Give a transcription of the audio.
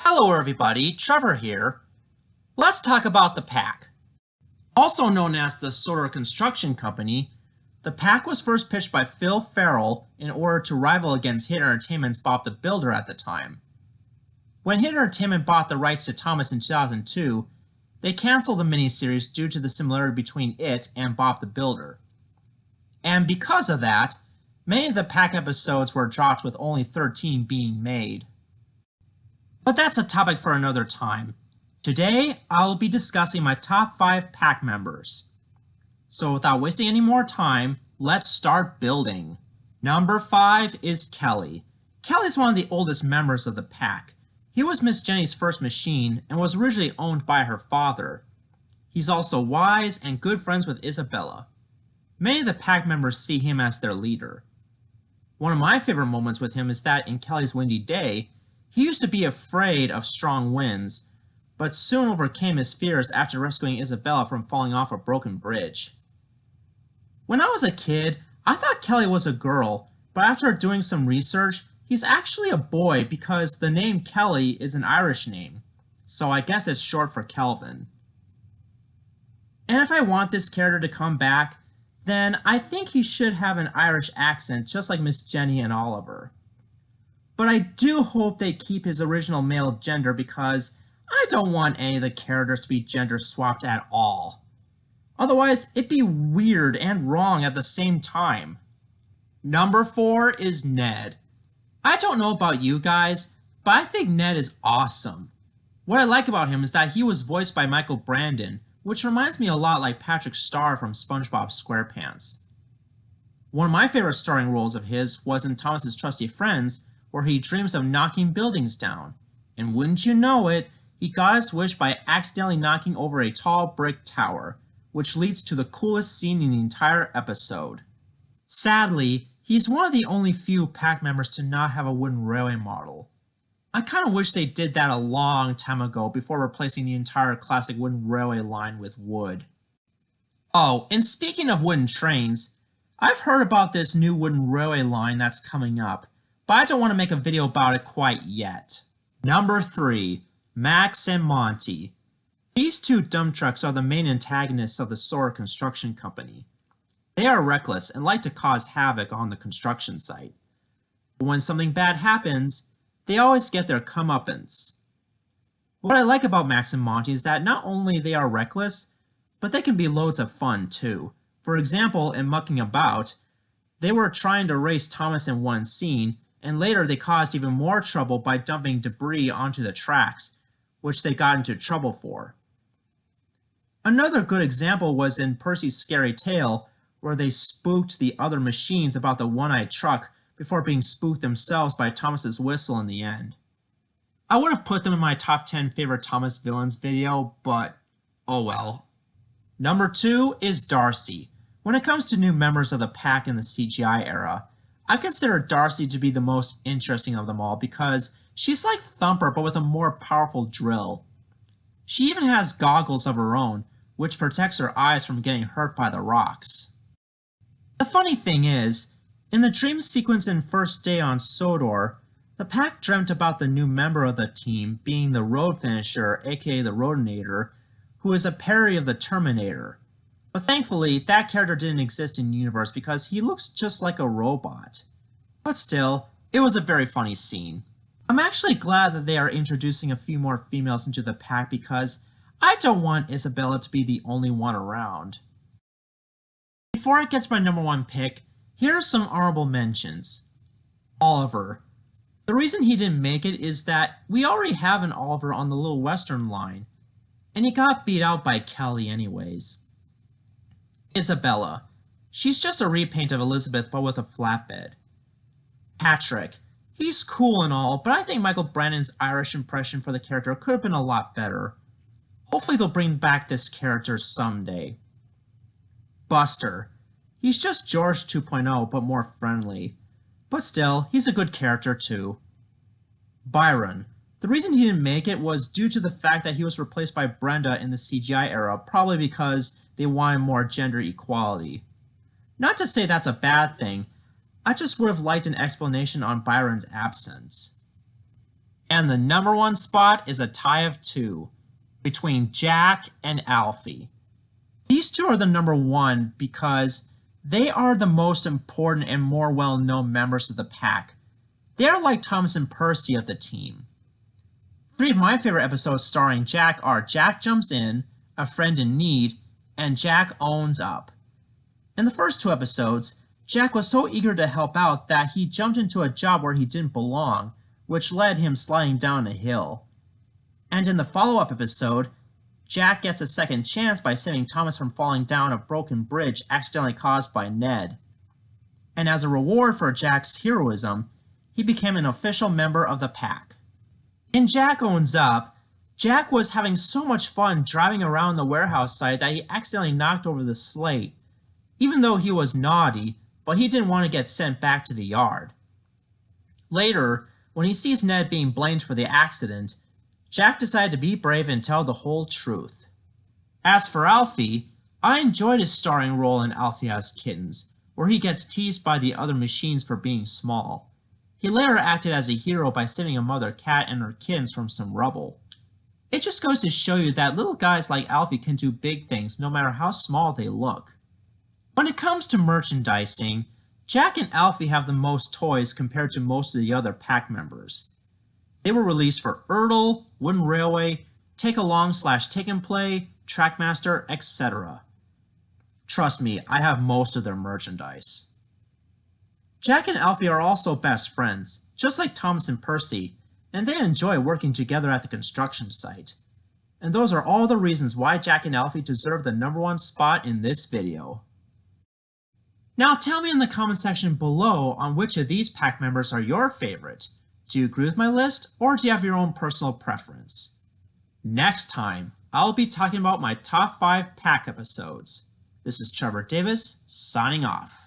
Hello everybody, Trevor here. Let's talk about the pack. Also known as the Sodor Construction Company, the pack was first pitched by Phil Farrell in order to rival against Hit Entertainment's Bob the Builder at the time. When Hit Entertainment bought the rights to Thomas in 2002, they canceled the miniseries due to the similarity between it and Bob the Builder. And because of that, many of the pack episodes were dropped with only 13 being made. But that's a topic for another time. Today, I'll be discussing my top 5 pack members. So without wasting any more time, let's start building. Number 5 is Kelly. Kelly's one of the oldest members of the pack. He was Miss Jenny's first machine and was originally owned by her father. He's also wise and good friends with Isabella. Many of the pack members see him as their leader. One of my favorite moments with him is that in Kelly's Windy Day, he used to be afraid of strong winds, but soon overcame his fears after rescuing Isabella from falling off a broken bridge. When I was a kid, I thought Kelly was a girl, but after doing some research, he's actually a boy because the name Kelly is an Irish name, so I guess it's short for Kelvin. And if I want this character to come back, then I think he should have an Irish accent just like Miss Jenny and Oliver. But I do hope they keep his original male gender because I don't want any of the characters to be gender swapped at all. Otherwise, it'd be weird and wrong at the same time. Number 4 is Ned. I don't know about you guys, but I think Ned is awesome. What I like about him is that he was voiced by Michael Brandon, which reminds me a lot like Patrick Star from SpongeBob SquarePants. One of my favorite starring roles of his was in Thomas's Trusty Friends, where he dreams of knocking buildings down. And wouldn't you know it, he got his wish by accidentally knocking over a tall brick tower, which leads to the coolest scene in the entire episode. Sadly, he's one of the only few pack members to not have a wooden railway model. I kinda wish they did that a long time ago before replacing the entire classic wooden railway line with wood. Oh, and speaking of wooden trains, I've heard about this new wooden railway line that's coming up, but I don't want to make a video about it quite yet. Number 3, Max and Monty. These two dump trucks are the main antagonists of the Sodor Construction Company. They are reckless and like to cause havoc on the construction site. But when something bad happens, they always get their comeuppance. What I like about Max and Monty is that not only they are reckless, but they can be loads of fun too. For example, in Mucking About, they were trying to race Thomas in one scene, and later they caused even more trouble by dumping debris onto the tracks, which they got into trouble for. Another good example was in Percy's Scary Tale, where they spooked the other machines about the one-eyed truck before being spooked themselves by Thomas's whistle in the end. I would have put them in my top 10 favorite Thomas villains video, but oh well. Number 2 is Darcy. When it comes to new members of the pack in the CGI era, I consider Darcy to be the most interesting of them all because she's like Thumper but with a more powerful drill. She even has goggles of her own, which protects her eyes from getting hurt by the rocks. The funny thing is, in the dream sequence in First Day on Sodor, the pack dreamt about the new member of the team being the Road Finisher, aka the Roadinator, who is a parody of the Terminator. But thankfully, that character didn't exist in the universe because he looks just like a robot. But still, it was a very funny scene. I'm actually glad that they are introducing a few more females into the pack because I don't want Isabella to be the only one around. Before I get to my number 1 pick, here are some honorable mentions. Oliver. The reason he didn't make it is that we already have an Oliver on the Little Western line, and he got beat out by Kelly anyways. Isabella. She's just a repaint of Elizabeth but with a flatbed. Patrick. He's cool and all, but I think Michael Brandon's Irish impression for the character could have been a lot better. Hopefully they'll bring back this character someday. Buster. He's just George 2.0 but more friendly. But still, he's a good character too. Byron. The reason he didn't make it was due to the fact that he was replaced by Brenda in the CGI era, probably because they wanted more gender equality. Not to say that's a bad thing, I just would have liked an explanation on Byron's absence. And the number 1 spot is a tie of 2 between Jack and Alfie. These two are the number 1 because they are the most important and more well-known members of the pack. They are like Thomas and Percy of the team. 3 of my favorite episodes starring Jack are Jack Jumps In, A Friend in Need, and Jack Owns Up. In the first 2 episodes, Jack was so eager to help out that he jumped into a job where he didn't belong, which led him sliding down a hill. And in the follow-up episode, Jack gets a second chance by saving Thomas from falling down a broken bridge accidentally caused by Ned. And as a reward for Jack's heroism, he became an official member of the pack. In Jack Owns Up, Jack was having so much fun driving around the warehouse site that he accidentally knocked over the slate, even though he was naughty, but he didn't want to get sent back to the yard. Later, when he sees Ned being blamed for the accident, Jack decided to be brave and tell the whole truth. As for Alfie, I enjoyed his starring role in Alfie Has Kittens, where he gets teased by the other machines for being small. He later acted as a hero by saving a mother cat and her kittens from some rubble. It just goes to show you that little guys like Alfie can do big things no matter how small they look. When it comes to merchandising, Jack and Alfie have the most toys compared to most of the other pack members. They were released for Erdl, Wooden Railway, Take Along / Take and Play, Trackmaster, etc. Trust me, I have most of their merchandise. Jack and Alfie are also best friends, just like Thomas and Percy, and they enjoy working together at the construction site. And those are all the reasons why Jack and Alfie deserve the number 1 spot in this video. Now tell me in the comment section below on which of these pack members are your favorite. Do you agree with my list, or do you have your own personal preference? Next time, I'll be talking about my top 5 pack episodes. This is Trevor Davis, signing off.